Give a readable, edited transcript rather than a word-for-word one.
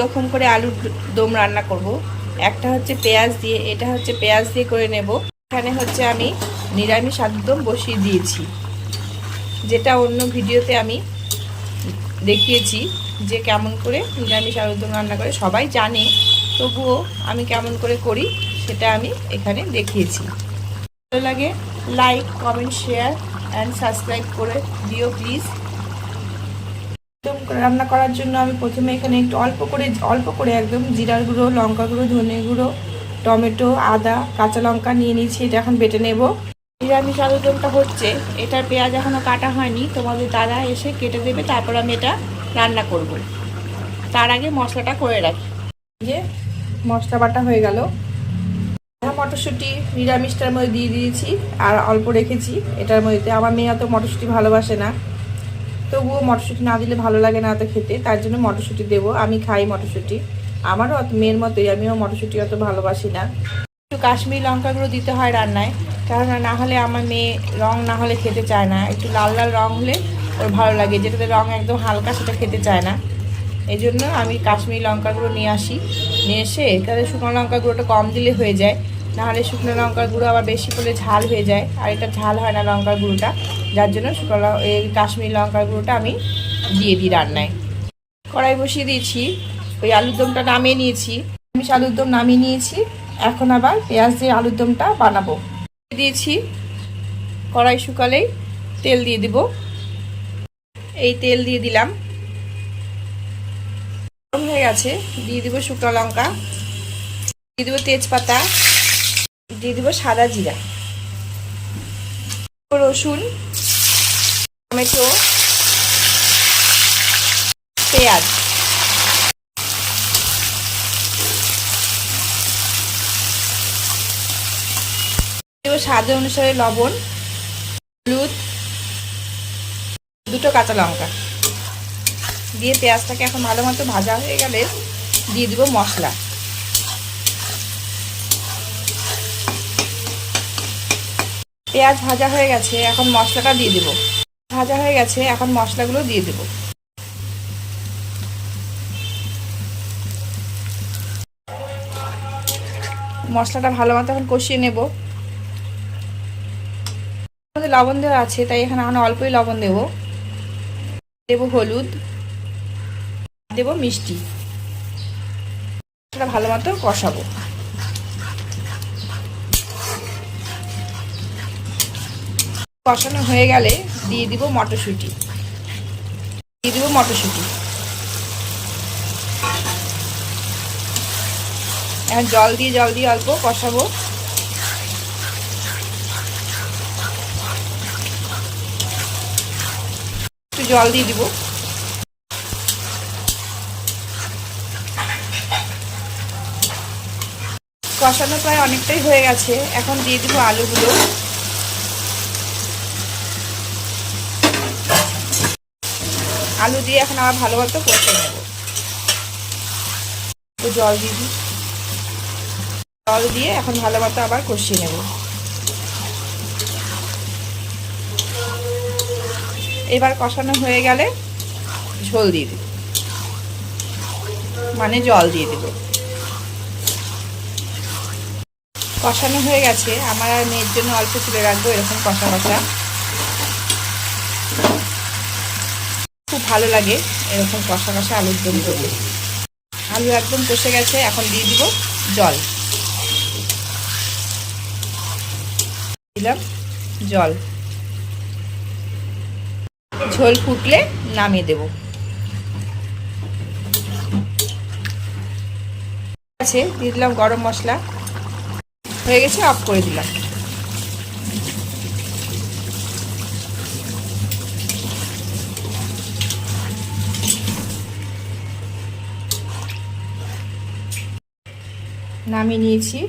রকম করে আলুর দম রান্না করব। একটা হচ্ছে পেঁয়াজ দিয়ে, এটা হচ্ছে পেঁয়াজ দিয়ে করে নেব। এখানে হচ্ছে আমি নিরামিষ আলুর দম বসিয়ে দিয়েছি, যেটা অন্য ভিডিওতে আমি দেখিয়েছি যে কেমন করে নিরামিষ আলুর দম রান্না করে। সবাই জানে, তবুও আমি কেমন করে করি সেটা আমি এখানে দেখিয়েছি। ভালো লাগে like, comment, share and subscribe করে দিও প্লিজ। রান্না করার জন্য আমি প্রথমে এখানে একটু অল্প করে একদম জিরার গুঁড়ো, লঙ্কা গুঁড়ো, ধনে গুঁড়ো, টমেটো, আদা, কাঁচা লঙ্কা নিয়ে নিয়েছি। এটা এখন বেটে নেব। নিরামিষ আলুর দমটা হচ্ছে, এটার পেঁয়াজ এখনও কাটা হয়নি, তোমাদের দাদা এসে কেটে দেবে, তারপর আমি এটা রান্না করব। তার আগে মশলাটা করে রাখি। যে মশলা বাটা হয়ে গেল। মটরশুঁটি নিরামিষটার মধ্যে দিয়ে দিয়েছি আর অল্প রেখেছি এটার মধ্যে। আমার মেয়ে অত মটরশুঁটি ভালোবাসে না, তবুও মটরশুঁটি না দিলে ভালো লাগে না অত খেতে, তার জন্য মটরশুঁটি দেবো। আমি খাই মটরশুঁটি, আমারও অত মেয়ের মতোই, আমিও মটরশুঁটি অত ভালোবাসি না। একটু কাশ্মীরি লঙ্কা গুঁড়ো দিতে হয় রান্নায়, কেননা না হলে আমার মেয়ে রং না হলে খেতে চায় না। একটু লাল লাল রং হলে ওর ভালো লাগে, যেটাতে রং একদম হালকা সেটা খেতে চায় না। এই জন্য আমি কাশ্মীরি লঙ্কা গুঁড়ো নিয়ে আসি, নিয়ে এসে তাহলে শুকনো লঙ্কা গুঁড়োটা কম দিলে হয়ে যায়, নাহলে শুকনো লঙ্কার গুঁড়ো আবার বেশি করলে ঝাল হয়ে যায়, আর এটা ঝাল হয় না লঙ্কার গুঁড়োটা, যার জন্য এই কাশ্মীরি লঙ্কার গুঁড়োটা আমি দিয়ে দিই রান্নায়। কড়াই বসিয়ে দিয়েছি, ওই আলুর দমটা নামিয়ে নিয়েছি, আমি আলুর দম নামিয়ে নিয়েছি। এখন আবার পেঁয়াজ দিয়ে আলুর দমটা বানাবো। দিয়েছি, কড়াই শুকালেই তেল দিয়ে দিব। এই তেল দিয়ে দিলাম, গরম হয়ে গেছে। দিয়ে দিব শুকনো লঙ্কা, দিয়ে দিব তেজপাতা, দিয়ে দিব সাদা জিরা, রসুন, টমেটো, পেঁয়াজ, দেব স্বাদ অনুসারে লবণ, হলুদ, দুটো কাঁচা লঙ্কা দিয়ে পেঁয়াজটাকে এখন ভালো মতো ভাজা হয়ে গেলে দিয়ে দিব মশলা। পেঁয়াজ ভাজা হয়ে গেছে, এখন মশলাটা দিয়ে দেব। ভাজা হয়ে গেছে, এখন মশলাগুলো দিয়ে দেব। মশলাটা ভালো মতো এখন কষিয়ে নেব। লবণ দেওয়া আছে, তাই এখানে আমি অল্পই লবণ দেব। দেব হলুদ, দেব মিষ্টি। সেটা ভালো মতো কষাবো। কষানো হয়ে গেলে দিয়ে দিব মটরশুঁটি, দিয়ে দিব মটরশুঁটি। এখন জল দিয়ে অল্প কষাবো। একটু জল দিয়ে দিব। কষানো প্রায় অনেকটাই হয়ে গেছে, এখন দিয়ে দিব আলুগুলো। আলু দিয়ে এখন আবার ভালো মতো কষে নেব। একটু জল দিয়ে দিই, জল দিয়ে এখন ভালো মতো আবার কষিয়ে নেব। এবার কষানো হয়ে গেলে ঝোল দিয়ে দিব, মানে জল দিয়ে দেব। কষানো হয়ে গেছে, আমার আর মেয়ের জন্য অল্প তুলে রাখবো এরকম কষা কষা। খুব ভালো লাগে এরকম কষা কষা আলুর দম করলে। আলু একদম কষে গেছে, এখন দিয়ে দিব জল। দিলাম জল, ঝোল ফুটলে নামিয়ে দেব। আছে দিয়ে দিলাম গরম মশলা, হয়ে গেছে, অফ করে দিলাম। নামিয়ে নিয়েছি।